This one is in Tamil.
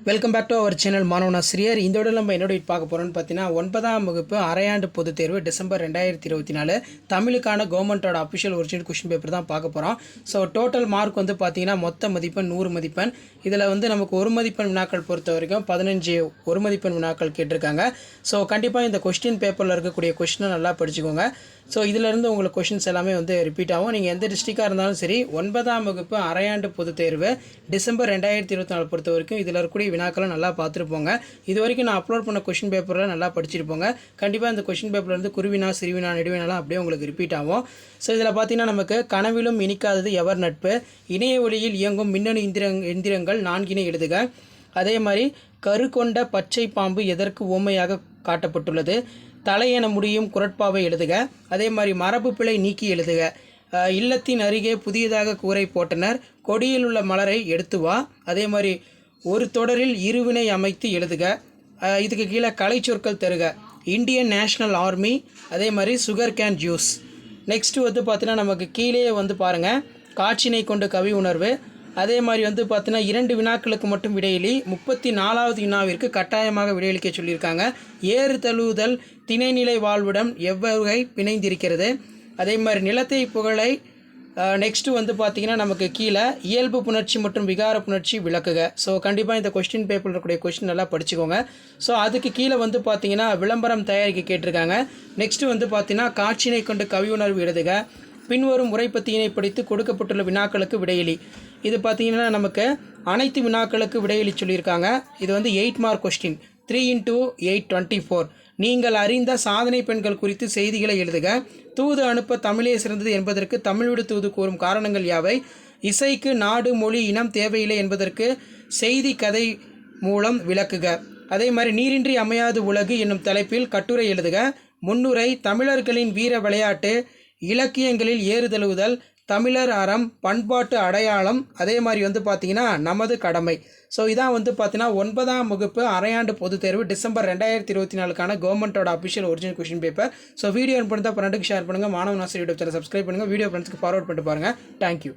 Welcome back to our channel மாணவன் ஆசிரியர். இந்த விட நம்ம என்னோட பார்க்க போகிறோம்னு பார்த்தீங்கன்னா 9ஆம் வகுப்பு அரையாண்டு பொதுத் தேர்வு டிசம்பர் 2024 தமிழுக்கான கவர்மெண்ட்டோட அஃபிஷியல் ஒரிஜினல் கொஷின் பேப்பர் தான் பார்க்க போகிறோம். ஸோ டோட்டல் மார்க் வந்து பார்த்தீங்கன்னா மொத்த மதிப்பெண் 100 மதிப்பெண். இதில் வந்து நமக்கு ஒரு மதிப்பெண் வினாக்கள் பொறுத்த வரைக்கும் 15 ஒரு மதிப்பெண் வினாக்கள் கேட்டிருக்காங்க. ஸோ கண்டிப்பாக இந்த கொஸ்டின் பேப்பரில் இருக்கக்கூடிய கொஸ்டினை நல்லா படிச்சுக்கோங்க. ஸோ இதிலேருந்து உங்களுக்கு கொஷின்ஸ் எல்லாமே வந்து ரிப்பீட் ஆகும். நீங்கள் எந்த டிஸ்ட்ரிக்டாக இருந்தாலும் சரி 9ஆம் வகுப்பு அரையாண்டு பொதுத் தேர்வு டிசம்பர் 2024 பொறுத்த வரைக்கும் இதில் இருக்கக்கூடிய வினாக்களை நல்லா பார்த்துருப்போங்க. இது வரைக்கும் நான் அப்லோட் பண்ண கொஷின் பேப்பரில் நல்லா படிச்சிருப்போங்க. கண்டிப்பாக இந்த கொஷின் பேப்பர்லேருந்து குருவினா சிறுவினா நெடுவினாலாம் அப்படியே உங்களுக்கு ரிப்பீட் ஆகும். ஸோ இதில் பார்த்தீங்கன்னா நமக்கு கனவிலும் இனிக்காதது எவர் நட்பு, இணைய ஒளியில் இயங்கும் மின்னணு எந்திரங்கள் 4 எழுதுக. அதே மாதிரி கரு கொண்ட பச்சை பாம்பு எதற்கு உவமையாக காட்டப்பட்டுள்ளது, தலையென முடியும் குரட்பாவை எழுதுக. அதே மாதிரி மரபு பிழை நீக்கி எழுதுக. இல்லத்தின் அருகே புதியதாக கூரை போட்டனர், கொடியில் உள்ள மலரை எடுத்து வா. அதே மாதிரி ஒரு தொடரில் இருவினை அமைத்து எழுதுக. இதுக்கு கீழே கலை சொற்கள் தருக. இந்தியன் நேஷ்னல் ஆர்மி, அதே மாதிரி சுகர் கேன் ஜூஸ். நெக்ஸ்ட்டு வந்து பார்த்தீங்கன்னா நமக்கு கீழே வந்து பாருங்கள் காட்சினை கொண்டு கவி உணர்வு. அதே மாதிரி வந்து பார்த்தீங்கன்னா 2 வினாக்களுக்கு மட்டும் விடையளி, 34வது வினாவிற்கு கட்டாயமாக விடையளிக்க சொல்லியிருக்காங்க. ஏறு தழுவுதல் திணைநிலை வாழ்வுடன் எவ்வகை பிணைந்திருக்கிறது. அதே மாதிரி நிலத்தை புகழை. நெக்ஸ்ட்டு வந்து பார்த்திங்கன்னா நமக்கு கீழே இயல்பு புணர்ச்சி மற்றும் விகார புணர்ச்சி விளக்குக. ஸோ கண்டிப்பாக இந்த கொஸ்டின் பேப்பரில் இருக்கக்கூடிய கொஸ்டின் நல்லா படிச்சுக்கோங்க. ஸோ அதுக்கு கீழே வந்து பார்த்திங்கன்னா விளம்பரம் தயாரிக்க கேட்டிருக்காங்க. நெக்ஸ்ட்டு வந்து பார்த்திங்கன்னா காட்சினை கொண்டு கவியுணர்வு எழுதுக. பின்வரும் உரைப்பத்தியினை படித்து கொடுக்கப்பட்டுள்ள வினாக்களுக்கு விடையளி. இது பார்த்திங்கன்னா நமக்கு அனைத்து வினாக்களுக்கு விடையளி சொல்லியிருக்காங்க. இது வந்து 8 மார்க் கொஸ்டின், 3 × 8 24. நீங்கள் அறிந்த சாதனை பெண்கள் குறித்து செய்திகளை எழுதுக. தூது அனுப்ப தமிழே சிறந்தது என்பதற்கு தமிழ்விடு தூது கூறும் காரணங்கள் யாவை. இசைக்கு நாடு மொழி இனம் தேவையில்லை என்பதற்கு செய்தி கதை மூலம் விளக்குக. அதே மாதிரி நீரின்றி அமையாது உலகு என்னும் தலைப்பில் கட்டுரை எழுதுக. முன்னுரை தமிழர்களின் வீர விளையாட்டு, இலக்கியங்களில் ஏறுதழுவுதல், தமிழர் அறம், பண்பாட்டு அடையாளம், அதே மாதிரி வந்து பார்த்திங்கன்னா நமது கடமை. ஸோ இதான் வந்து பார்த்தீங்கன்னா 9ஆம் வகுப்பு அரையாண்டு பொதுத் தேர்வு டிசம்பர் 2024 கவர்மெண்ட்டோட official original question paper. So video பண்ணி தான் ஃப்ரெண்டுக்கு ஷேர் பண்ணுங்கள். மாணவன் ஆசிரியர் யூடியூப் சேனல் சப்ஸ்கிரைப் பண்ணுங்கள். வீடியோ ஃப்ரெண்ட்ஸ்க்கு ஃபார்வர்ட் பண்ணிட்டு பாருங்கள். தேங்க்யூ.